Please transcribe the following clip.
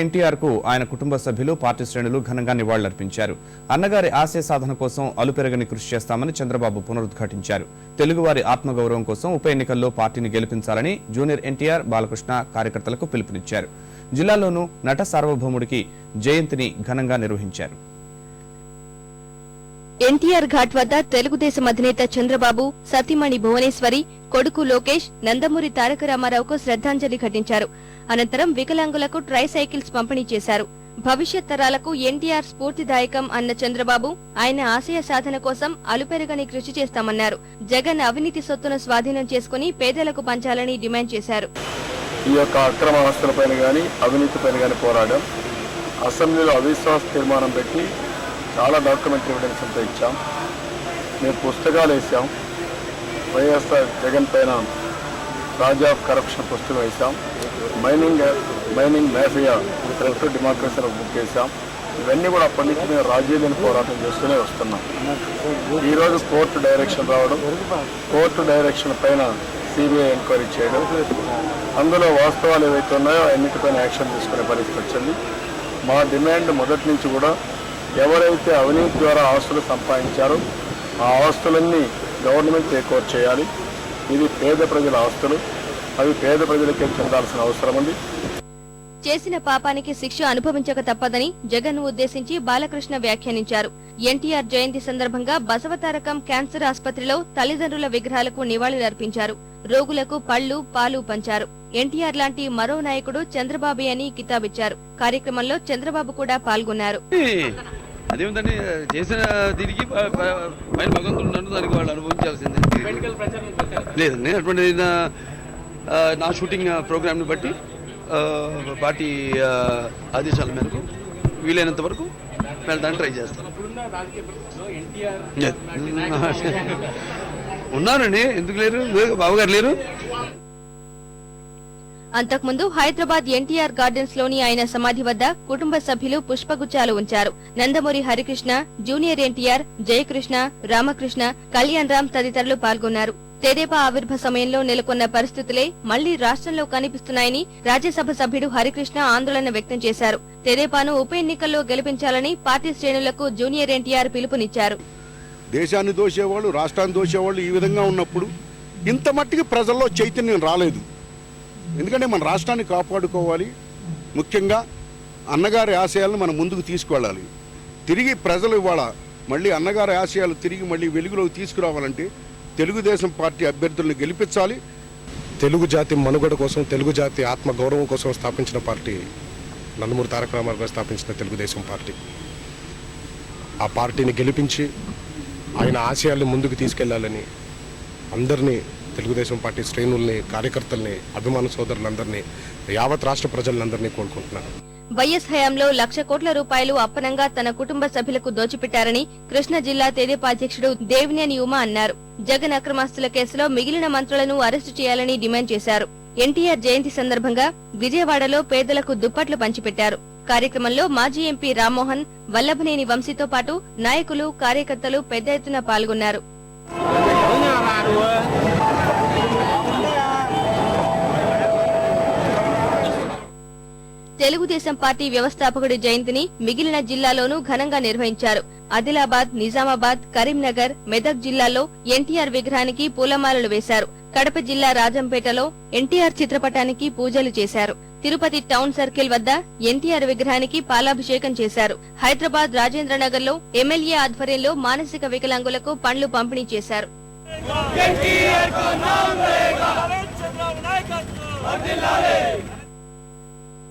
ఎన్టీఆర్ కు ఆయన కుటుంబ సభ్యులు పార్టీ శ్రేణులు ఘనంగా నివాళులర్పించారు. అన్నగారి ఆశయ సాధన కోసం అలుపెరగని కృషి చేస్తామని చంద్రబాబు పునరుద్ఘాటించారు. తెలుగువారి ఆత్మగౌరవం కోసం ఉప ఎన్నికల్లో పార్టీని గెలిపించాలని జూనియర్ ఎన్టీఆర్, బాలకృష్ణ కార్యకర్తలకు పిలుపునిచ్చారు. జిల్లాలోనూ నట సార్వభౌముడికి జయంతిని ఘనంగా నిర్వహించారు. ఎన్టీఆర్ ఘాట్ వద్ద తెలుగుదేశం అధినేత చంద్రబాబు, సతీమణి భువనేశ్వరి, కొడుకు లోకేష్, నందమూరి తారక రామారావుకు శ్రద్ధాంజలి ఘటించారు. అనంతరం వికలాంగులకు ట్రై సైకిల్స్ పంపిణీ చేశారు. భవిష్యత్ తరాలకు ఎన్టీఆర్ స్ఫూర్తిదాయకం అన్న చంద్రబాబు, ఆయన ఆశయ సాధన కోసం అలుపెరగని కృషి చేస్తామన్నారు. జగన్ అవినీతి సొత్తును స్వాధీనం చేసుకుని పేదలకు పంచాలని డిమాండ్ చేశారు. ఈ యొక్క అక్రమ ఆస్తులపైన గానీ అవినీతిపైన గానీ పోరాడాం. అసెంబ్లీలో అవిశ్వాస తీర్మానం పెట్టి చాలా డాక్యుమెంటరీ ఎవిడెన్స్ అంతా ఇచ్చాం. మేము పుస్తకాలు వేసాం. వైఎస్ఆర్ జగన్ పైన రాజా ఆఫ్ కరప్షన్ పుస్తకం వేసాం. Mining mafia threat to democracy book వేసాం. ఇవన్నీ కూడా అప్పటి నుంచి మేము రాజ్యాన్ని పోరాటం చేస్తూనే వస్తున్నాం. ఈరోజు కోర్టు డైరెక్షన్ రావడం, కోర్టు డైరెక్షన్ పైన సిబిఐ ఎంక్వైరీ చేయడం, అందులో వాస్తవాలు ఏవైతే ఉన్నాయో అన్నిటిపైన యాక్షన్ తీసుకునే పరిస్థితి వచ్చింది. మా డిమాండ్ మొదటి నుంచి కూడా ఎవరైతే అవినీతి ద్వారా ఆస్తులు సంపాదించారో ఆ ఆస్తులన్నీ గవర్నమెంట్ టేక్ ఓవర్ చేయాలి. ఇది పేద ప్రజల ఆస్తులు, అవి పేద ప్రజలకే చెందాల్సిన అవసరం ఉంది. చేసిన పాపానికి శిక్ష అనుభవించక తప్పదని జగన్ ఉద్దేశించి బాలకృష్ణ వ్యాఖ్యానించారు. ఎన్టీఆర్ జయంతి సందర్భంగా బసవతారకం క్యాన్సర్ ఆసుపత్రిలో తల్లిదండ్రుల విగ్రహాలకు నివాళులర్పించారు. రోగులకు పళ్లు, పాలు పంచారు. ఎన్టీఆర్ లాంటి మరో నాయకుడు చంద్రబాబు అని కితాబిచ్చారు. కార్యక్రమంలో చంద్రబాబు కూడా పాల్గొన్నారు. అదేమిటండి, చేసిన దీనికి పైన భగవంతుడు నన్ను దానికి వాళ్ళు అనుభవించాల్సిందే. లేదండి, అటువంటి నా షూటింగ్ ప్రోగ్రామ్ని బట్టి పార్టీ ఆదేశాల మేరకు వీలైనంత వరకు వెళ్ళడానికి ట్రై చేస్తాను. ఉన్నారండి, ఎందుకు లేరు? బాబుగారు లేరు. అంతకుముందు హైదరాబాద్ ఎన్టీఆర్ గార్డెన్స్ లోని ఆయన సమాధి వద్ద కుటుంబ సభ్యులు పుష్పగుచ్చాలు ఉంచారు. నందమూరి హరికృష్ణ, జూనియర్ ఎన్టీఆర్, జయకృష్ణ, రామకృష్ణ, కళ్యాణ్ రామ్ తదితరులు పాల్గొన్నారు. తెదేపా ఆవిర్భ సమయంలో నెలకొన్న పరిస్థితులే మళ్లీ రాష్ట్రంలో కనిపిస్తున్నాయని రాజ్యసభ సభ్యుడు హరికృష్ణ ఆందోళన వ్యక్తం చేశారు. తెదేపాను ఉప ఎన్నికల్లో గెలిపించాలని పార్టీ శ్రేణులకు జూనియర్ ఎన్టీఆర్ పిలుపునిచ్చారు. దేశాన్ని దోచేవాళ్ళు, రాష్ట్రాన్ని దోచేవాళ్ళు ఈ విధంగా ఉన్నప్పుడు ఇంత మట్టికి ప్రజల్లో చైతన్యం రాలేదు. ఎందుకంటే మన రాష్ట్రాన్ని కాపాడుకోవాలి. ముఖ్యంగా అన్నగారి ఆశయాలను మనం ముందుకు తీసుకువెళ్ళాలి. తిరిగి ప్రజలు ఇవాళ మళ్ళీ అన్నగారి ఆశయాలు తిరిగి మళ్ళీ వెలుగులోకి తీసుకురావాలంటే తెలుగుదేశం పార్టీ అభ్యర్థులను గెలిపించాలి. తెలుగు జాతి మనుగడ కోసం, తెలుగు జాతి ఆత్మ గౌరవం కోసం స్థాపించిన పార్టీ నందమూరి తారక రామారావు గారు స్థాపించిన తెలుగుదేశం పార్టీ. ఆ పార్టీని గెలిపించి ఆయన ఆశయాల్ని ముందుకు తీసుకెళ్లాలని అందరినీ, తెలుగుదేశం పార్టీ శ్రేణుల్ని, కార్యకర్తల్ని, అభిమాన సోదరులందరినీ, యావత్ రాష్ట్ర ప్రజలందరినీ కోరుకుంటున్నాను. వైఎస్ హయాంలో 1,00,000 కోట్ల రూపాయలు అప్పనంగా తన కుటుంబ సభ్యులకు దోచిపెట్టారని కృష్ణా జిల్లా తెదేపా అధ్యక్షుడు దేవినేని ఉమా అన్నారు. జగన్ అక్రమాస్తుల కేసులో మిగిలిన మంత్రులను అరెస్టు చేయాలని డిమాండ్ చేశారు. ఎన్టీఆర్ జయంతి సందర్భంగా విజయవాడలో పేదలకు దుప్పట్లు పంచిపెట్టారు. కార్యక్రమంలో మాజీ ఎంపీ రామ్మోహన్, వల్లభనేని వంశీతో పాటు నాయకులు, కార్యకర్తలు పెద్ద ఎత్తున పాల్గొన్నారు. తెలుగుదేశం పార్టీ వ్యవస్థాపకుడి జయంతిని మిగిలిన జిల్లాలోనూ ఘనంగా నిర్వహించారు. ఆదిలాబాద్, నిజామాబాద్, కరీంనగర్, మెదక్ జిల్లాల్లో ఎన్టీఆర్ విగ్రహానికి పూలమాలలు వేశారు. కడప జిల్లా రాజంపేటలో ఎన్టీఆర్ చిత్రపటానికి పూజలు చేశారు. తిరుపతి టౌన్ సర్కిల్ వద్ద ఎన్టీఆర్ విగ్రహానికి పాలాభిషేకం చేశారు. హైదరాబాద్ రాజేంద్రనగర్ లో ఎమ్మెల్యే ఆధ్వర్యంలో మానసిక వికలాంగులకు పండ్లు పంపిణీ చేశారు. ఎన్టీఆర్